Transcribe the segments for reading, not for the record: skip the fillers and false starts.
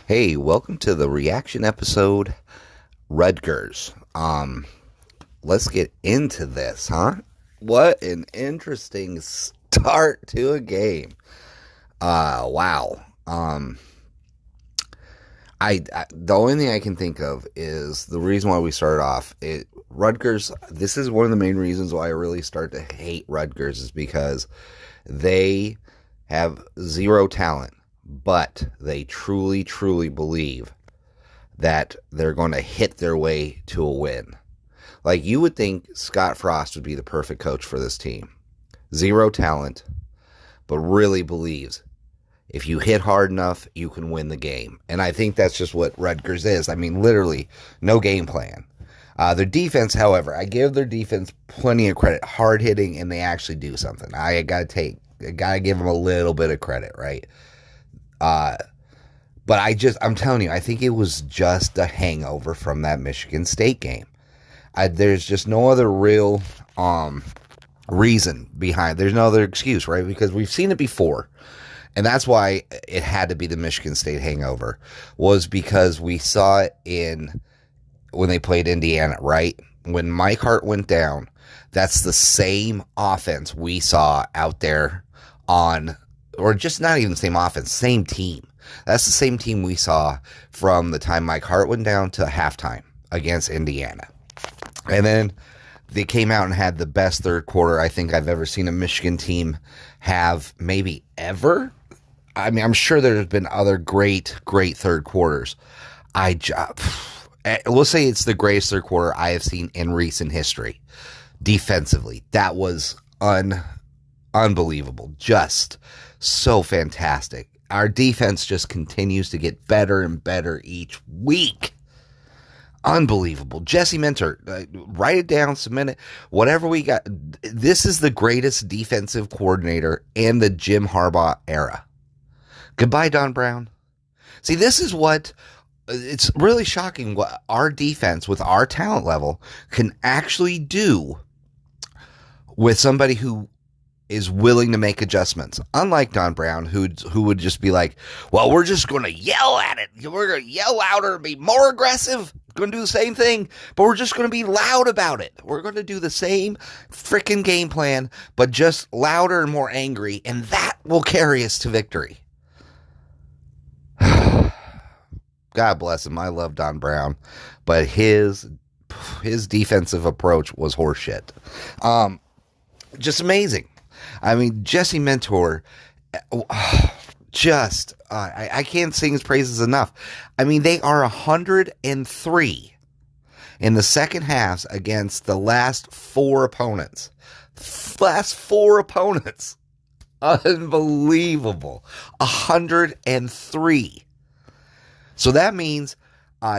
Hey, welcome to the reaction episode, Rutgers. Let's get into this, huh? What an interesting start to a game. Wow. I the only thing I can think of is the reason why we started off. Rutgers. This is one of the main reasons why I really start to hate Rutgers is because they have zero talent, but they truly, truly believe that they're going to hit their way to a win. Like, you would think Scott Frost would be the perfect coach for this team. Zero talent, but really believes if you hit hard enough, you can win the game. And I think that's just what Rutgers is. I mean, literally, no game plan. Their defense, however, I give their defense plenty of credit. Hard hitting, and they actually do something. I gotta give them a little bit of credit, right? But I'm telling you, I think it was just a hangover from that Michigan State game. There's just no other real reason behind. There's no other excuse, right? Because we've seen it before, and that's why it had to be the Michigan State hangover. Was because we saw it when they played Indiana, right? When Mike Hart went down, that's the same offense we saw out there or just not even the same offense, same team. That's the same team we saw from the time Mike Hart went down to halftime against Indiana. And then they came out and had the best third quarter I think I've ever seen a Michigan team have, maybe ever. I mean, I'm sure there's been other great third quarters. We'll say it's the greatest third quarter I have seen in recent history. Defensively, that was unbelievable. Just so fantastic. Our defense just continues to get better and better each week. Unbelievable. Jesse Minter, write it down, submit it, whatever we got. This is the greatest defensive coordinator in the Jim Harbaugh era. Goodbye, Don Brown. See, this is it's really shocking what our defense with our talent level can actually do with somebody who is willing to make adjustments. Unlike Don Brown, who would just be like, well, we're just going to yell at it. We're going to yell louder and be more aggressive. Going to do the same thing, but we're just going to be loud about it. We're going to do the same freaking game plan, but just louder and more angry, and that will carry us to victory. God bless him. I love Don Brown, but his defensive approach was horseshit. Just amazing. I mean, Jesse Mentor, I can't sing his praises enough. I mean, they are 103 in the second halves against the last four opponents. Unbelievable. 103. So that means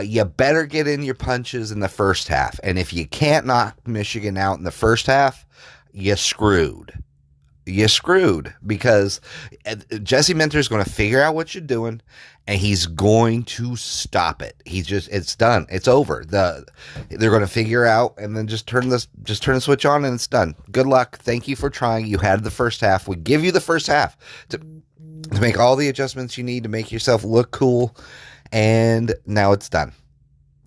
you better get in your punches in the first half. And if you can't knock Michigan out in the first half, you're screwed. You're screwed, because Jesse Minter is going to figure out what you're doing, and he's going to stop it. It's done. It's over. They're going to figure out, and then just turn the switch on, and it's done. Good luck. Thank you for trying. You had the first half. We give you the first half to make all the adjustments you need to make yourself look cool, and now it's done.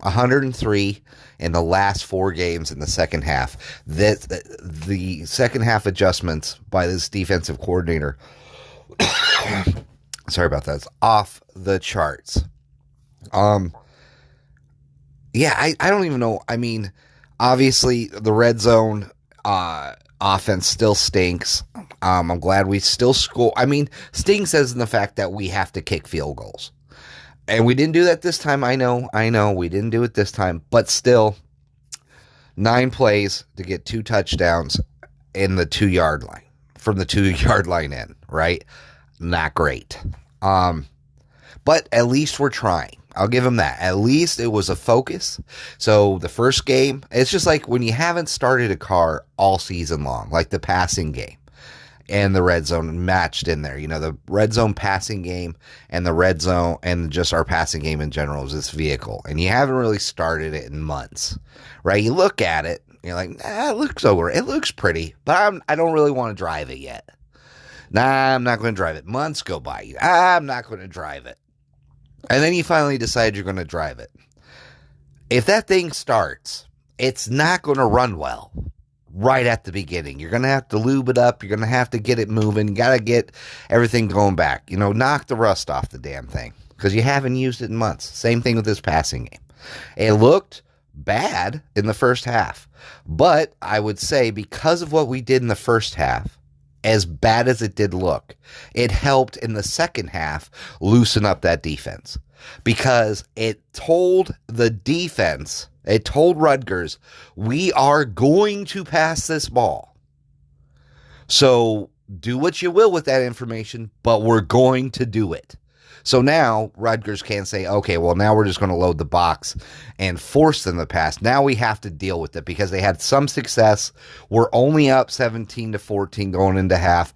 103 in the last four games in the second half. The second half adjustments by this defensive coordinator, sorry about that, it's off the charts. Yeah, I don't even know. I mean, obviously the red zone offense still stinks. I'm glad we still score. I mean, stinks as in the fact that we have to kick field goals. And we didn't do that this time. I know. We didn't do it this time. But still, 9 plays to get 2 touchdowns in the 2-yard line. From the 2-yard line in, right? Not great. But at least we're trying. I'll give them that. At least it was a focus. So the first game, it's just like when you haven't started a car all season long, like the passing game. And the red zone matched in there. You know, the red zone passing game and the red zone and just our passing game in general is this vehicle. And you haven't really started it in months, right? You look at it, you're like, it looks pretty, but I don't really want to drive it yet. Nah, I'm not going to drive it. Months go by. I'm not going to drive it. And then you finally decide you're going to drive it. If that thing starts, it's not going to run well right at the beginning. You're going to have to lube it up. You're going to have to get it moving. You got to get everything going back. Knock the rust off the damn thing because you haven't used it in months. Same thing with this passing game. It looked bad in the first half, but I would say because of what we did in the first half, as bad as it did look, it helped in the second half loosen up that defense because it told the defense, it told Rutgers, we are going to pass this ball. So do what you will with that information, but we're going to do it. So now Rutgers can't say, okay, well, now we're just going to load the box and force them to pass. Now we have to deal with it because they had some success. We're only up 17-14 going into half,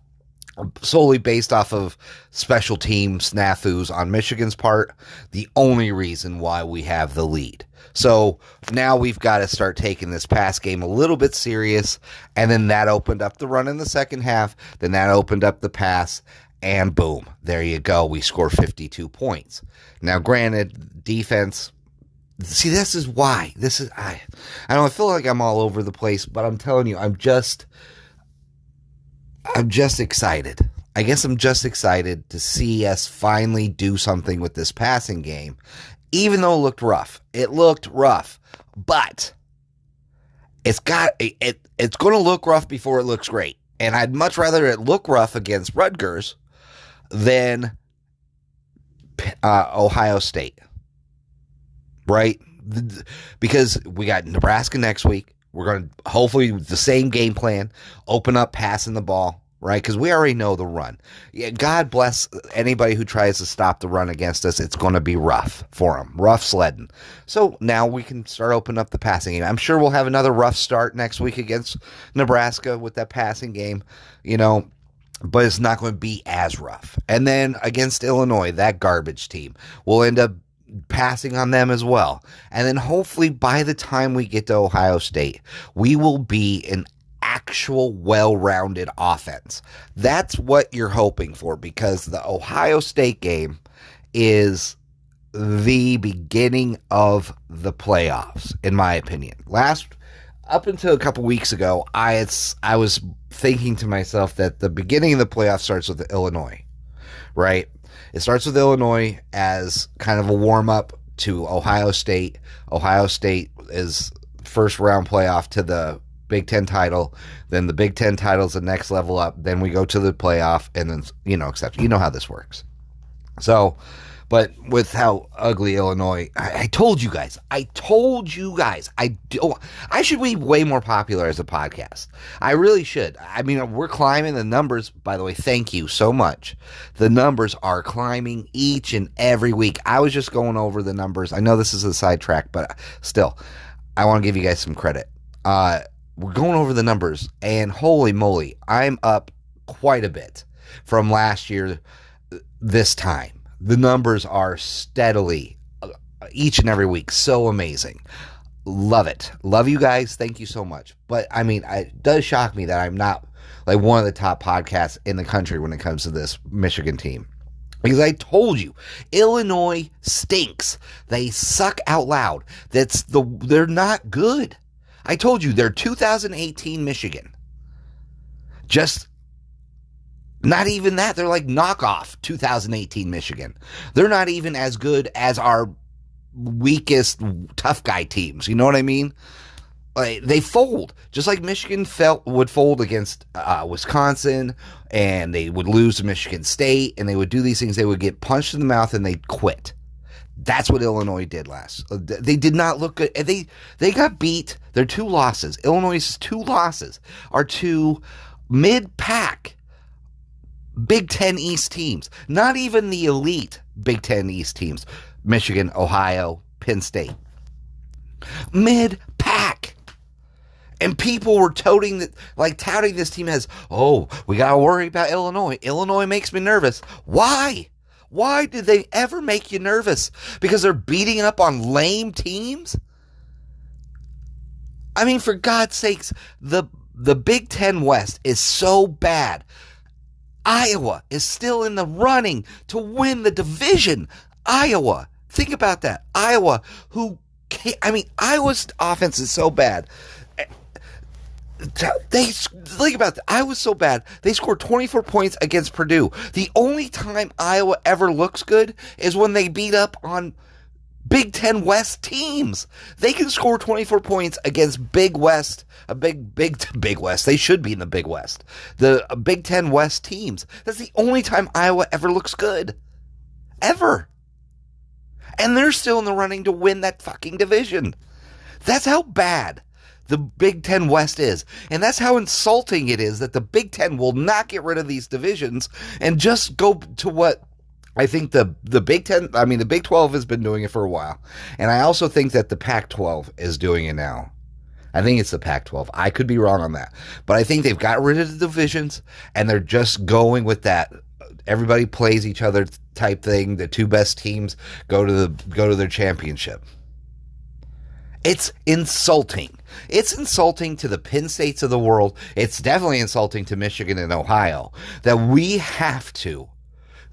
solely based off of special team snafus on Michigan's part. The only reason why we have the lead. So now we've got to start taking this pass game a little bit serious. And then that opened up the run in the second half. Then that opened up the pass. And boom, there you go. We score 52 points. Now, granted, defense. See, this is why. I don't know, I feel like I'm all over the place, but I'm telling you, I'm just excited. I guess I'm just excited to see us finally do something with this passing game, even though it looked rough. It looked rough, but it's going to look rough before it looks great. And I'd much rather it look rough against Rutgers than Ohio State, right? Because we got Nebraska next week. We're going to hopefully the same game plan, open up passing the ball, right? Because we already know the run. Yeah, God bless anybody who tries to stop the run against us. It's going to be rough for them, rough sledding. So now we can start opening up the passing game. I'm sure we'll have another rough start next week against Nebraska with that passing game, but it's not going to be as rough. And then against Illinois, that garbage team, we'll end up passing on them as well. And then hopefully by the time we get to Ohio State, we will be an actual well-rounded offense. That's what you're hoping for, because the Ohio State game is the beginning of the playoffs, in my opinion. Up until a couple weeks ago, I was thinking to myself that the beginning of the playoffs starts with Illinois, right? It starts with Illinois as kind of a warm-up to Ohio State. Ohio State is first round playoff to the Big Ten title. Then the Big Ten title is the next level up. Then we go to the playoff, and then, etc. You know how this works. So, but with how ugly Illinois, I told you guys, I should be way more popular as a podcast. I really should. I mean, we're climbing the numbers, by the way. Thank you so much. The numbers are climbing each and every week. I was just going over the numbers. I know this is a sidetrack, but still, I want to give you guys some credit. We're going over the numbers, and holy moly, I'm up quite a bit from last year this time. The numbers are steadily, each and every week, so amazing. Love it. Love you guys. Thank you so much. But, I mean, it does shock me that I'm not like one of the top podcasts in the country when it comes to this Michigan team. Because I told you, Illinois stinks. They suck out loud. They're not good. I told you, they're 2018 Michigan. Just not even that. They're like knockoff 2018 Michigan. They're not even as good as our weakest tough guy teams. You know what I mean? They fold. Just like Michigan would fold against Wisconsin, and they would lose to Michigan State, and they would do these things. They would get punched in the mouth, and they'd quit. That's what Illinois did last. They did not look good. They got beat. Their two losses, Illinois' two losses, are to mid-pack Big Ten East teams. Not even the elite Big Ten East teams. Michigan, Ohio, Penn State. Mid-pack. And people were touting this team as, oh, we got to worry about Illinois. Illinois makes me nervous. Why? Why did they ever make you nervous? Because they're beating up on lame teams? I mean, for God's sakes, the Big Ten West is so bad. Iowa is still in the running to win the division. Iowa. Think about that. Iowa, Iowa's offense is so bad. They think about that. Iowa's so bad. They scored 24 points against Purdue. The only time Iowa ever looks good is when they beat up on Big Ten West teams. They can score 24 points against Big West, Big West. They should be in the Big West. The Big Ten West teams. That's the only time Iowa ever looks good. Ever. And they're still in the running to win that fucking division. That's how bad the Big Ten West is. And that's how insulting it is that the Big Ten will not get rid of these divisions and just go to what I think the Big Ten, the Big 12 has been doing it for a while. And I also think that the Pac-12 is doing it now. I think it's the Pac-12. I could be wrong on that. But I think they've got rid of the divisions and they're just going with that. Everybody plays each other type thing. The two best teams go to their championship. It's insulting. It's insulting to the Penn States of the world. It's definitely insulting to Michigan and Ohio that we have to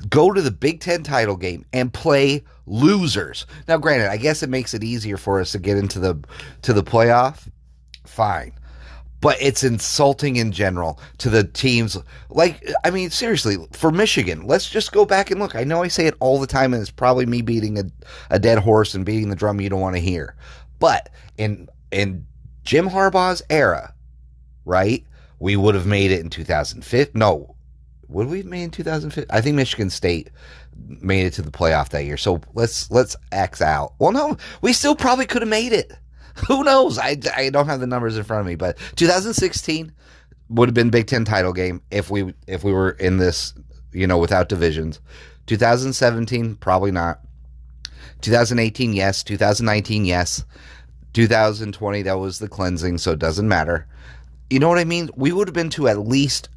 go to the Big Ten title game and play losers. Now, granted, I guess it makes it easier for us to get into the playoff. Fine. But it's insulting in general to the teams. Seriously, for Michigan, let's just go back and look. I know I say it all the time, and it's probably me beating a dead horse and beating the drum you don't want to hear. But in Jim Harbaugh's era, right, we would have made it in 2005. No, would we have made it in 2005? I think Michigan State made it to the playoff that year. So let's X out. Well, no, we still probably could have made it. Who knows? I don't have the numbers in front of me, but 2016 would have been Big Ten title game if we were in this, without divisions. 2017, probably not. 2018, yes. 2019, yes. 2020, that was the cleansing, so it doesn't matter. You know what I mean? We would have been to at least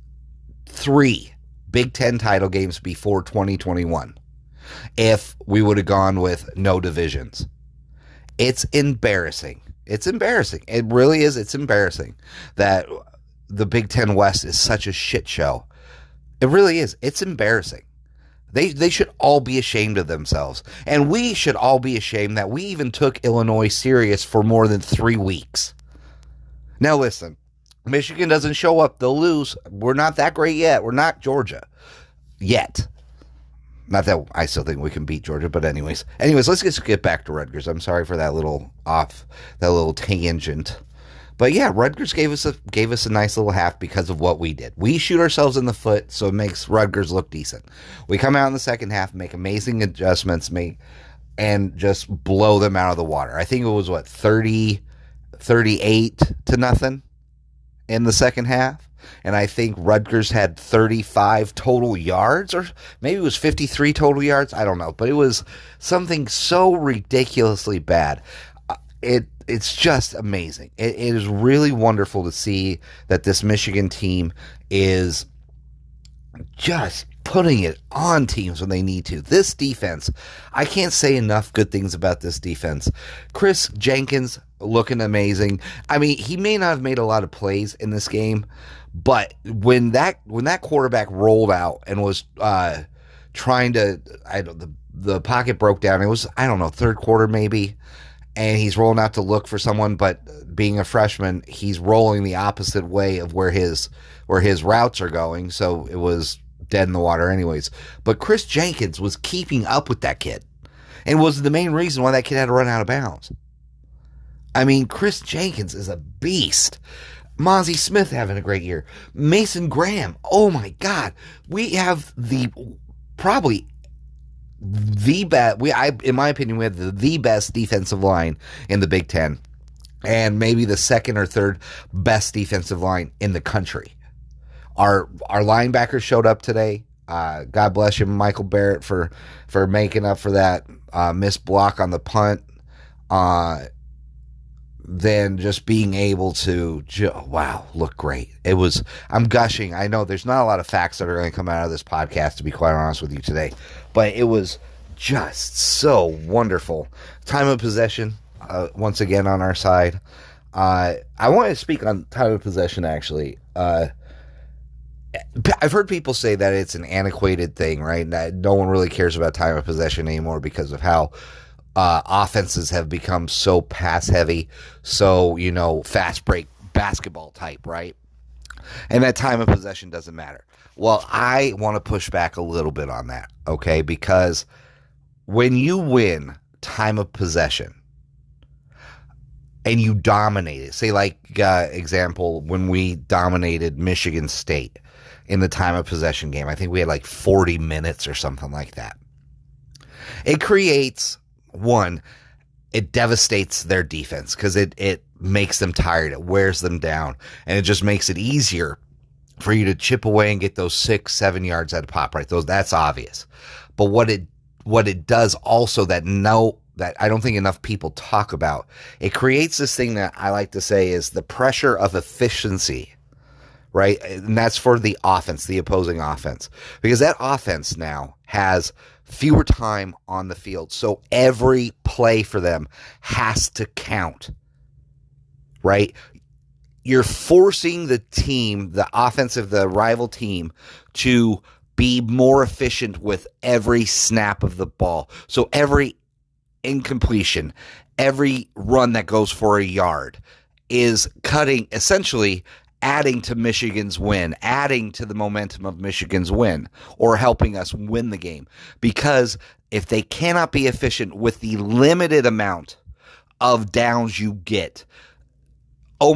3 Big Ten title games before 2021 if we would have gone with no divisions. It's embarrassing. It's embarrassing. It really is. It's embarrassing that the Big Ten West is such a shit show. It really is. It's embarrassing. They should all be ashamed of themselves. And we should all be ashamed that we even took Illinois serious for more than 3 weeks. Now listen, Michigan doesn't show up, they'll lose. We're not that great yet. We're not Georgia. Yet. Not that I still think we can beat Georgia, but anyways, let's just get back to Rutgers. I'm sorry for that little tangent. But yeah, Rutgers gave us a nice little half because of what we did. We shoot ourselves in the foot, so it makes Rutgers look decent. We come out in the second half, make amazing adjustments, and just blow them out of the water. I think it was 38 to nothing in the second half. And I think Rutgers had 35 total yards, or maybe it was 53 total yards. I don't know, but it was something so ridiculously bad. It's just amazing. It is really wonderful to see that this Michigan team is just putting it on teams when they need to. This defense, I can't say enough good things about this defense. Chris Jenkins looking amazing. He may not have made a lot of plays in this game, but when that quarterback rolled out and was trying to, the pocket broke down. It was, third quarter maybe. And he's rolling out to look for someone, but being a freshman, he's rolling the opposite way of where his routes are going. So it was dead in the water anyways. But Chris Jenkins was keeping up with that kid and was the main reason why that kid had to run out of bounds. Chris Jenkins is a beast. Mozzie Smith having a great year. Mason Graham. Oh my God. We have probably the best, in my opinion, we have the best defensive line in the Big Ten, and maybe the second or third best defensive line in the country. Our linebackers showed up today. God bless you, Michael Barrett, for making up for that missed block on the punt. Then just being able to, look great. I'm gushing. I know there's not a lot of facts that are going to come out of this podcast, to be quite honest with you today, but it was just so wonderful. Time of possession, once again on our side. I want to speak on time of possession, actually. I've heard people say that it's an antiquated thing, right? That no one really cares about time of possession anymore because of how offenses have become so pass heavy, so, fast break basketball type, right? And that time of possession doesn't matter. Well, I want to push back a little bit on that, okay? Because when you win time of possession and you dominate it, say like example, when we dominated Michigan State in the time of possession game, I think we had like 40 minutes or something like that. It creates, one, it devastates their defense because it makes them tired. It wears them down. And it just makes it easier for you to chip away and get those 6-7 yards at a pop, right? That's obvious. But what it does also that I don't think enough people talk about, it creates this thing that I like to say is the pressure of efficiency, right? And that's for the offense, the opposing offense. Because that offense now has fewer time on the field. So every play for them has to count, right? You're forcing the team, the rival team, to be more efficient with every snap of the ball. So every incompletion, every run that goes for a yard is essentially adding to Michigan's win, adding to the momentum of Michigan's win, or helping us win the game. Because if they cannot be efficient with the limited amount of downs you get, I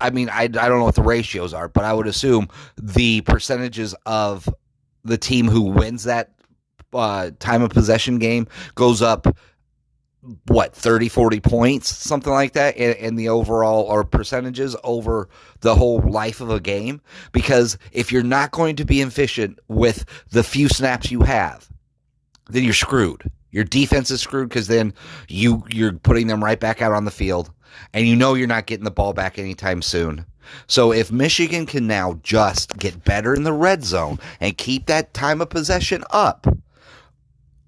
don't know what the ratios are, but I would assume the percentages of the team who wins that time of possession game goes up, 30, 40 points, something like that in the overall or percentages over the whole life of a game. Because if you're not going to be efficient with the few snaps you have, then you're screwed. Your defense is screwed because then you're putting them right back out on the field, and you're not getting the ball back anytime soon. So if Michigan can now just get better in the red zone and keep that time of possession up,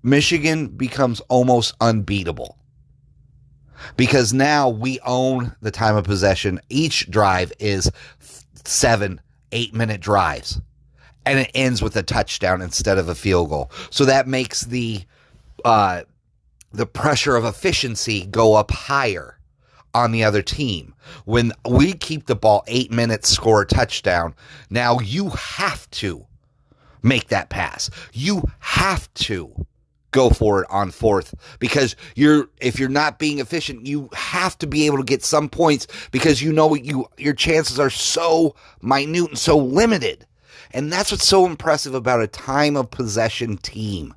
Michigan becomes almost unbeatable. Because now we own the time of possession. Each drive is 7-8 minute drives, and it ends with a touchdown instead of a field goal. So that makes the pressure of efficiency go up higher on the other team. When we keep the ball 8 minutes, score a touchdown, now you have to make that pass. You have to go for it on fourth, because if you're not being efficient, you have to be able to get some points, because your chances are so minute and so limited. And that's what's so impressive about a time of possession team.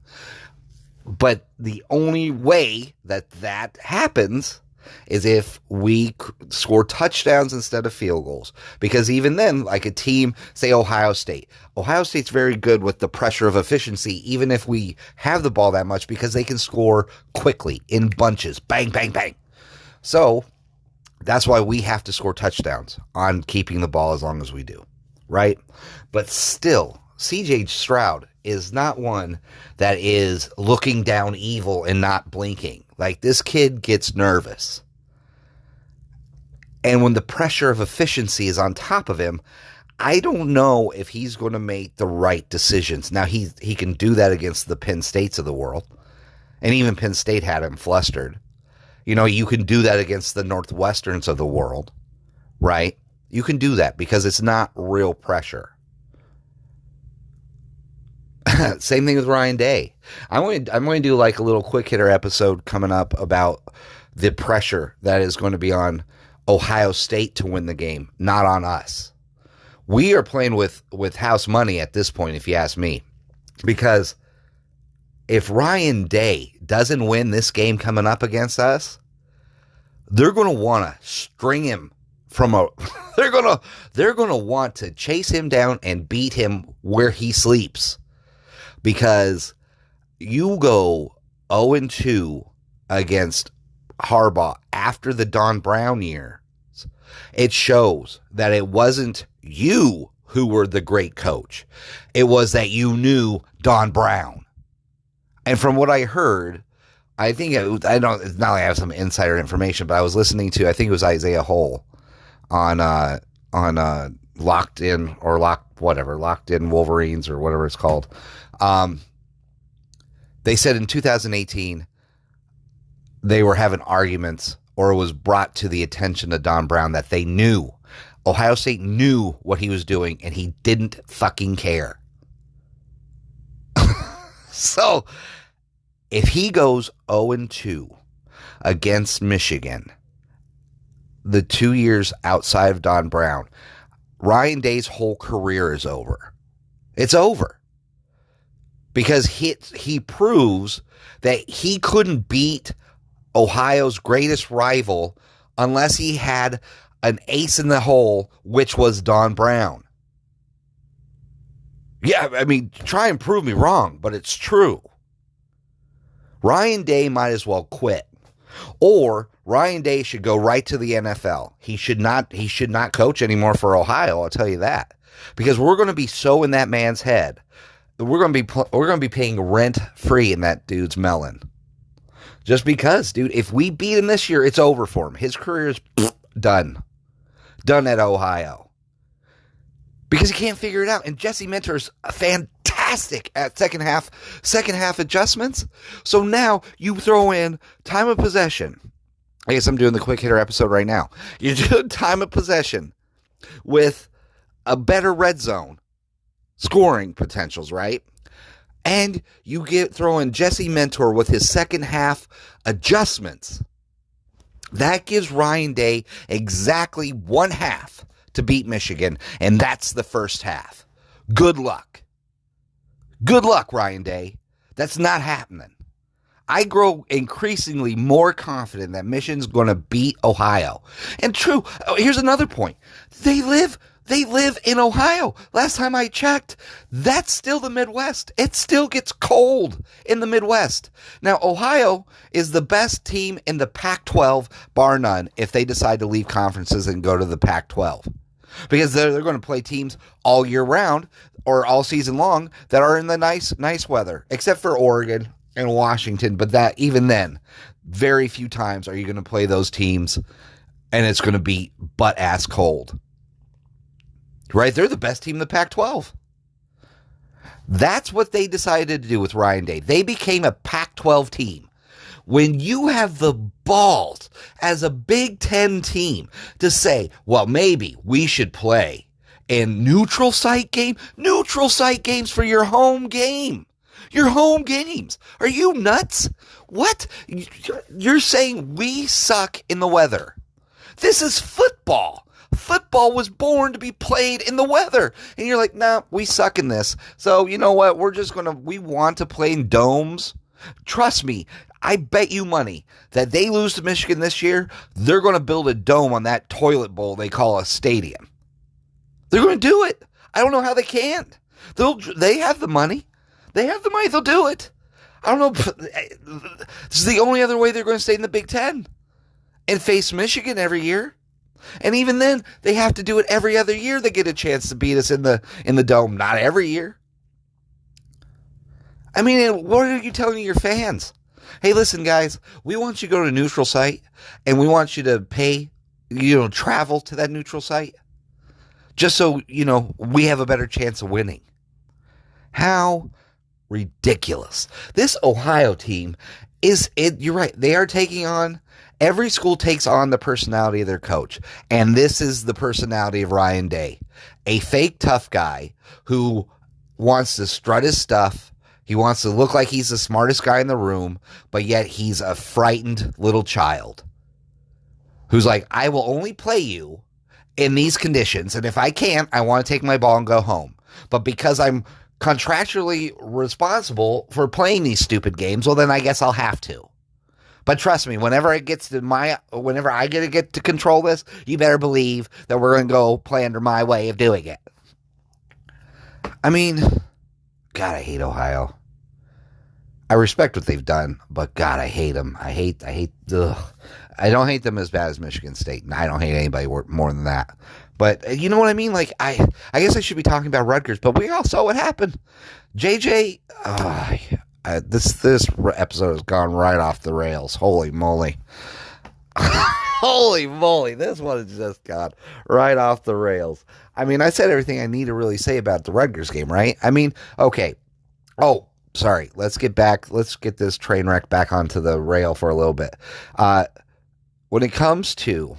But the only way that happens is if we score touchdowns instead of field goals. Because even then, like a team, say Ohio State's very good with the pressure of efficiency, even if we have the ball that much, because they can score quickly in bunches. Bang, bang, bang. So that's why we have to score touchdowns on keeping the ball as long as we do, right? But still, CJ Stroud is not one that is looking down evil and not blinking. Like, this kid gets nervous. And when the pressure of efficiency is on top of him, I don't know if he's going to make the right decisions. Now, he can do that against the Penn States of the world. And even Penn State had him flustered. You can do that against the Northwesterns of the world, right? You can do that because it's not real pressure. Same thing with Ryan Day. I'm going to do like a little quick hitter episode coming up about the pressure that is going to be on Ohio State to win the game, not on us. We are playing with house money at this point, if you ask me, because if Ryan Day doesn't win this game coming up against us, they're going to want to string him they're going to want to chase him down and beat him where he sleeps. Because you go 0-2 against Harbaugh after the Don Brown year, it shows that it wasn't you who were the great coach. It was that you knew Don Brown. And from what I heard, I think it's not like I have some insider information, but I was listening to, I think it was Isaiah Hole on locked in Wolverines or whatever it's called. They said in 2018 they were having arguments, or it was brought to the attention of Don Brown that they knew, Ohio State knew what he was doing, and he didn't fucking care. So if he goes 0-2 against Michigan, the 2 years outside of Don Brown, Ryan Day's whole career is over. It's over. Because he proves that he couldn't beat Ohio's greatest rival unless he had an ace in the hole, which was Don Brown. Yeah, I mean, try and prove me wrong, but it's true. Ryan Day might as well quit. Or Ryan Day should go right to the NFL. He should not coach anymore for Ohio, I'll tell you that. Because we're going to be so in that man's head. We're going to be paying rent free in that dude's melon. Just because, dude, if we beat him this year, it's over for him. His career is done. Done at Ohio. Because he can't figure it out. And Jesse Minter's fantastic at second half adjustments. So now you throw in time of possession. I guess I'm doing the quick hitter episode right now. You do time of possession with a better red zone scoring potentials, right? And you throw in Jesse Mentor with his second half adjustments. That gives Ryan Day exactly one half to beat Michigan, and that's the first half. Good luck. Good luck, Ryan Day. That's not happening. I grow increasingly more confident that Michigan's going to beat Ohio. And true, here's another point. They live in Ohio. Last time I checked, that's still the Midwest. It still gets cold in the Midwest. Now, Ohio is the best team in the Pac-12, bar none, if they decide to leave conferences and go to the Pac-12. Because they're going to play teams all year round or all season long that are in the nice weather, except for Oregon and Washington. But that, even then, very few times are you going to play those teams and it's going to be butt-ass cold. Right? They're the best team in the Pac-12. That's what they decided to do with Ryan Day. They became a Pac-12 team. When you have the balls as a Big Ten team to say, well, maybe we should play in neutral site games for your home game. Your home games. Are you nuts? What? You're saying we suck in the weather. This is football. Football was born to be played in the weather. And you're like, nah, we suck in this. So you know what? We want to play in domes. Trust me, I bet you money that they lose to Michigan this year, they're going to build a dome on that toilet bowl they call a stadium. They're going to do it. I don't know how they can't. They have the money. They'll do it. I don't know. This is the only other way they're going to stay in the Big Ten and face Michigan every year. And even then, they have to do it every other year. They get a chance to beat us in the dome. Not every year. I mean, what are you telling your fans? Hey, listen, guys, we want you to go to a neutral site, and we want you to pay, travel to that neutral site, just so, we have a better chance of winning. How ridiculous. This Ohio team you're right, they are taking on, every school takes on the personality of their coach, and this is the personality of Ryan Day, a fake tough guy who wants to strut his stuff. He wants to look like he's the smartest guy in the room, but yet he's a frightened little child who's like, I will only play you in these conditions, and if I can't, I want to take my ball and go home. But because I'm contractually responsible for playing these stupid games, well, then I guess I'll have to. But trust me, whenever I get to control this, you better believe that we're going to go play under my way of doing it. I mean, God, I hate Ohio. I respect what they've done, but God, I hate them. I don't hate them as bad as Michigan State, and I don't hate anybody more than that. But you know what I mean? Like, I guess I should be talking about Rutgers, but we all saw what happened. JJ, this episode has gone right off the rails. Holy moly. Holy moly, this one has just got right off the rails. I mean, I said everything I need to really say about the Rutgers game, right? I mean, okay. Oh, sorry. Let's get back. Let's get this train wreck back onto the rail for a little bit. When it comes to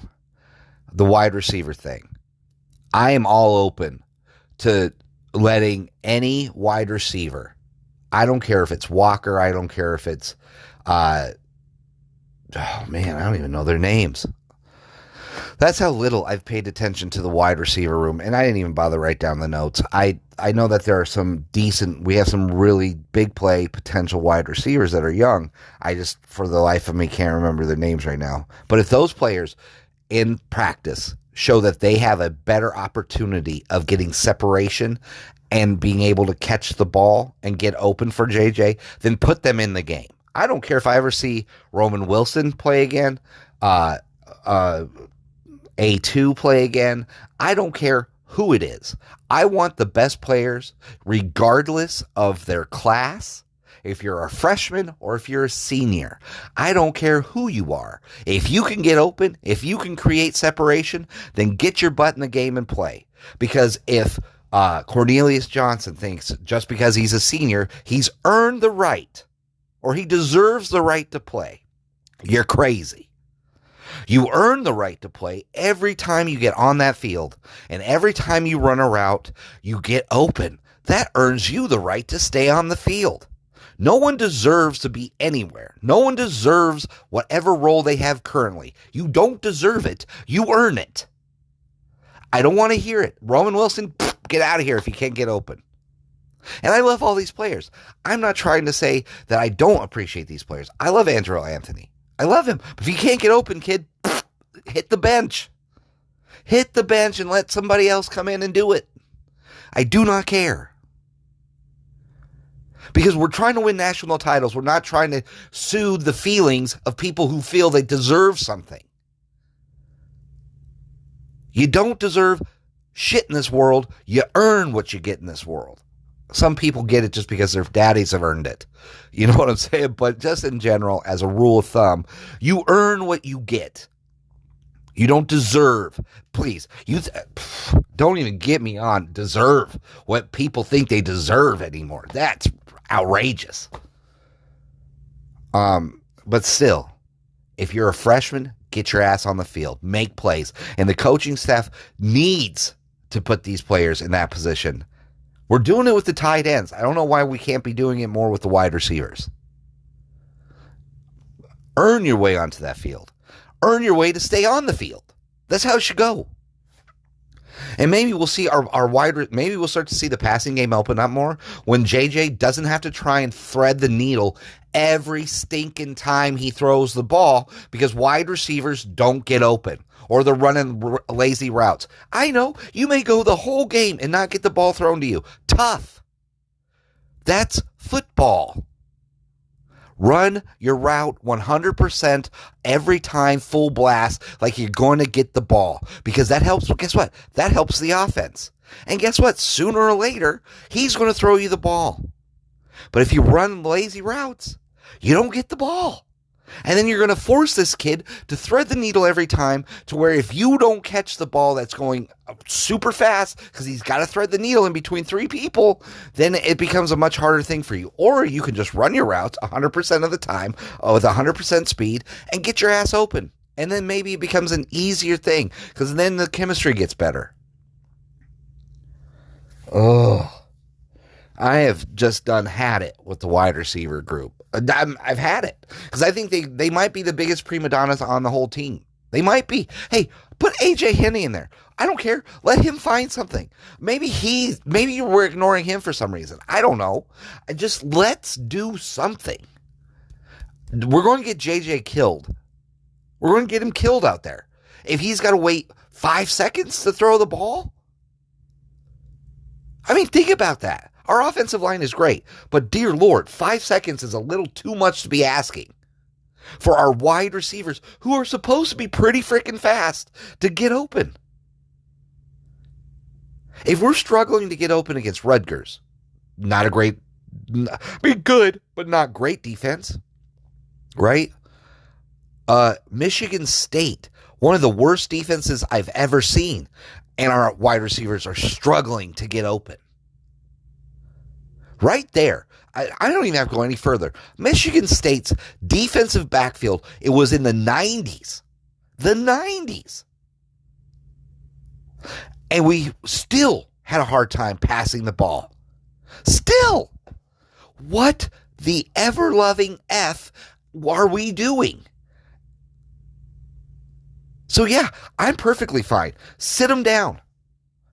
the wide receiver thing, I am all open to letting any wide receiver. I don't care if it's Walker. I don't care if it's, oh man, I don't even know their names. That's how little I've paid attention to the wide receiver room, and I didn't even bother to write down the notes. I know that there are we have some really big play potential wide receivers that are young. I just, for the life of me, can't remember their names right now. But if those players in practice show that they have a better opportunity of getting separation and being able to catch the ball and get open for JJ, then put them in the game. I don't care if I ever see Roman Wilson play again, A2 play again. I don't care who it is. I want the best players, regardless of their class. If you're a freshman or if you're a senior, I don't care who you are. If you can get open, if you can create separation, then get your butt in the game and play. Because if Cornelius Johnson thinks just because he's a senior, he's earned the right or he deserves the right to play, you're crazy. You earn the right to play every time you get on that field, and every time you run a route, you get open. That earns you the right to stay on the field. No one deserves to be anywhere. No one deserves whatever role they have currently. You don't deserve it. You earn it. I don't want to hear it. Roman Wilson, get out of here if you can't get open. And I love all these players. I'm not trying to say that I don't appreciate these players. I love Andrew Anthony. I love him. But if you can't get open, kid, hit the bench. Hit the bench and let somebody else come in and do it. I do not care. Because we're trying to win national titles. We're not trying to soothe the feelings of people who feel they deserve something. You don't deserve shit in this world. You earn what you get in this world. Some people get it just because their daddies have earned it. You know what I'm saying? But just in general, as a rule of thumb, you earn what you get. You don't deserve. Please, don't even get me on deserve what people think they deserve anymore. That's outrageous. But still, if you're a freshman, get your ass on the field. Make plays. And the coaching staff needs to put these players in that position. We're doing it with the tight ends. I don't know why we can't be doing it more with the wide receivers. Earn your way onto that field. Earn your way to stay on the field. That's how it should go. And maybe we'll see maybe we'll start to see the passing game open up more when JJ doesn't have to try and thread the needle every stinking time he throws the ball because wide receivers don't get open. Or they're running lazy routes. I know, you may go the whole game and not get the ball thrown to you. Tough. That's football. Run your route 100% every time, full blast, like you're going to get the ball. Because that helps, guess what? That helps the offense. And guess what? Sooner or later, he's going to throw you the ball. But if you run lazy routes, you don't get the ball. And then you're going to force this kid to thread the needle every time to where if you don't catch the ball that's going super fast because he's got to thread the needle in between three people, then it becomes a much harder thing for you. Or you can just run your routes 100% of the time with 100% speed and get your ass open. And then maybe it becomes an easier thing because then the chemistry gets better. Oh, I have just had it with the wide receiver group. I've had it because I think they might be the biggest prima donnas on the whole team. They might be. Hey, put AJ Henney in there. I don't care. Let him find something. Maybe we're ignoring him for some reason. I don't know. Just let's do something. We're going to get JJ killed. We're going to get him killed out there. If he's got to wait 5 seconds to throw the ball. I mean, think about that. Our offensive line is great, but dear Lord, 5 seconds is a little too much to be asking for our wide receivers who are supposed to be pretty freaking fast to get open. If we're struggling to get open against Rutgers, good, but not great defense, right? Michigan State, One of the worst defenses I've ever seen. And our wide receivers are struggling to get open. Right there. I don't even have to go any further. Michigan State's defensive backfield, it was in the 90s. The 90s. And we still had a hard time passing the ball. Still. What the ever-loving F are we doing? So yeah, I'm perfectly fine. Sit them down.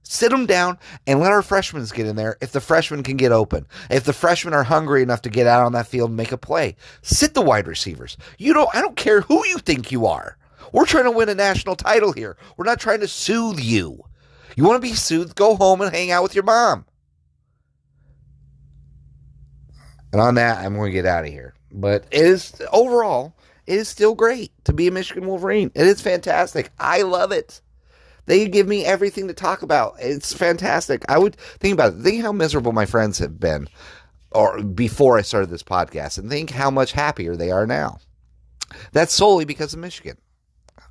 Sit them down and let our freshmen get in there if the freshmen can get open. If the freshmen are hungry enough to get out on that field and make a play, sit the wide receivers. I don't care who you think you are. We're trying to win a national title here. We're not trying to soothe you. You want to be soothed? Go home and hang out with your mom. And on that, I'm going to get out of here. But overall, it is still great to be a Michigan Wolverine. It is fantastic. I love it. They give me everything to talk about. It's fantastic. I would think about it. Think how miserable my friends have been or before I started this podcast, and think how much happier they are now. That's solely because of Michigan.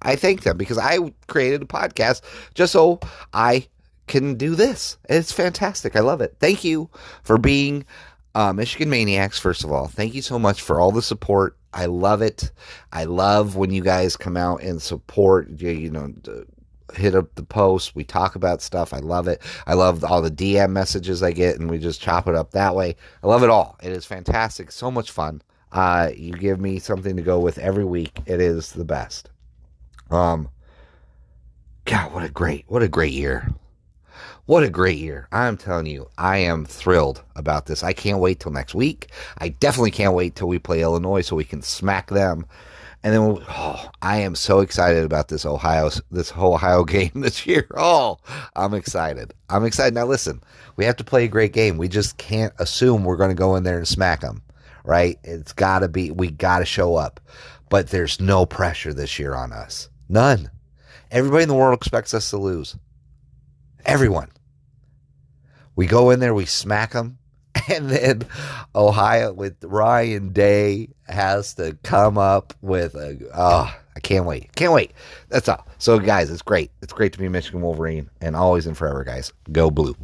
I thank them because I created a podcast just so I can do this. It's fantastic. I love it. Thank you for being Michigan Maniacs, first of all. Thank you so much for all the support. I love it. I love when you guys come out and support, hit up the post. We talk about stuff. I love it. I love all the DM messages I get, and we just chop it up that way. I love it all. It is fantastic. So much fun. You give me something to go with every week. It is the best. God, what a great year. What a great year. I'm telling you, I am thrilled about this. I can't wait till next week. I definitely can't wait till we play Illinois so we can smack them. And then I am so excited about this Ohio game this year. Oh, I'm excited. Now listen, we have to play a great game. We just can't assume we're going to go in there and smack them, right? We got to show up. But there's no pressure this year on us. None. Everybody in the world expects us to lose. Everyone. We go in there, we smack them. And then Ohio with Ryan Day has to come up with I can't wait. Can't wait. That's all. So, guys, it's great. It's great to be a Michigan Wolverine. And always and forever, guys, go blue.